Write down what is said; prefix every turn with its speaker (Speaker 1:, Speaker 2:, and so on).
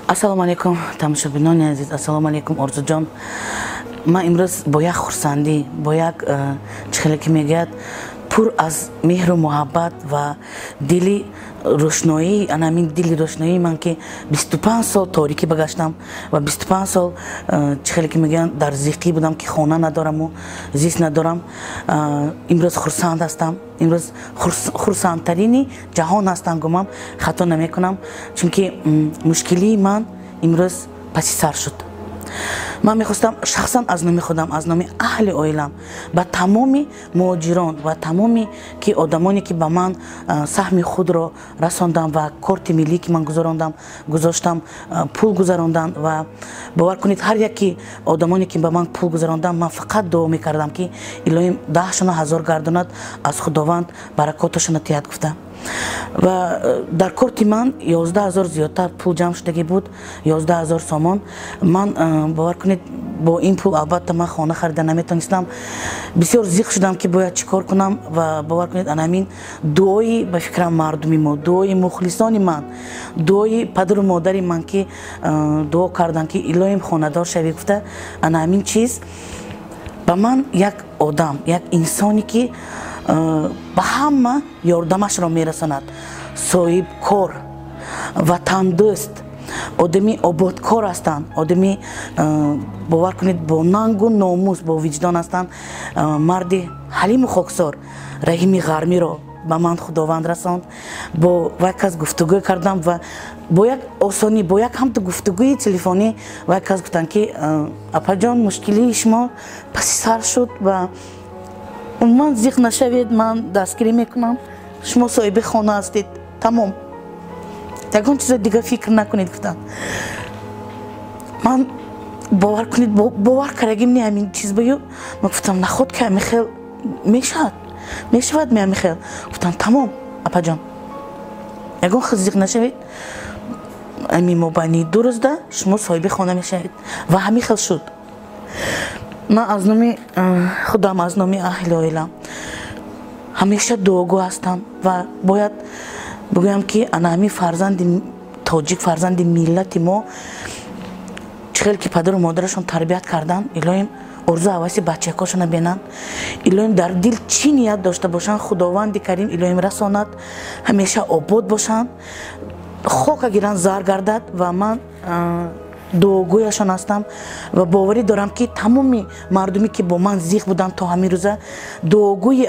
Speaker 1: Assalomu alaykum tomoshabinoni aziz, assalomu alaykum Orzujon. Men imroz با یک خرسندی، با یک چخلی که میگید پر از مهر و محبت و دلی روشنایی، همین دلی روشنایی من که 25 سال تاریکی بگشتم و 25 سال چخلی که میگن در زیقی بودم که خانه ندارم و زیست ندارم. امروز خرسند هستم، امروز خرسندترینی جهان هستم، گمان خطا نمیکنم، چون که مشکلی من امروز پسی سر شد. من میخواستم شخصا از نام خودم، از نام اهل عائلم با تمامی مهاجران و تمامی که آدمانی که به من سهم خود را رساندم و کارت ملی که من گذاشتم پول گذراندن و باور کنید هر یکی آدمانی که به من پول گذراندن من فقط دعا میکردم که الهی 10,000 گرداند از خداوند برکاتشون عطیت گفته. و در کارت من 11,000 زیادتر پول جمع شدگی بود، 11,000 سامان. من باور کنید با این پول البته من خانه خریده نمیتونستم، بسیار زیق شدم که باید چیکار کنم و باور کنید همین دعای به فکرم مردمی ما، دعای مخلصان من، دعای پدر و مادر من که دعا کردن که الهیم خانه دار شوی گفته، همین چیز به من یک آدم، یک انسانی که به همه یاردمش را میرساند، صاحب کار، وطن دوست، آدمی آبادکار هستند، آدمی باور کنید با ننگ و ناموس با وجدان هستند. مرد حلیم و خاکسار رحیم غرمی را به من خداوند رساند. با یک کس گفتگو کردم و با یک آسانی، با یک هم گفتگوی تلفنی و یک کس گفتن که اپا جان مشکلی شما پسی سر شد و من زیق نشوید، من دستگیری میکنم، شما صاحب خانه هستید، تمام، یکان چیز دیگه فکر نکنید. گفتن من باور کنید باور کردگیم نه همین چیز بیو. من گفتم نخود که میخیل میشود میخیل. گفتن تمام اپا جان یکان خود زیق نشوید، همین مبانی 2 روز ده شما صاحب خانه میشوید و همین خیل شد. من از نام خودم، از نام اهل عائلم همیشه دعاگو هستم و باید بگویم که همین فرزند تاجیک، فرزند ملت ما چخیل که پدر و مادرشون تربیت کردن، الهیم ارزو حواسی بچه کاشون بینن، الهیم در دل چی نیت داشته باشن خداوند کریم الهیم رساند، همیشه آباد باشن، خاک اگران زار گردد و من دعاگویشان هستم و باوری دارم که تمامی مردمی که با من زیق بودن تا همین روزه دعاگوی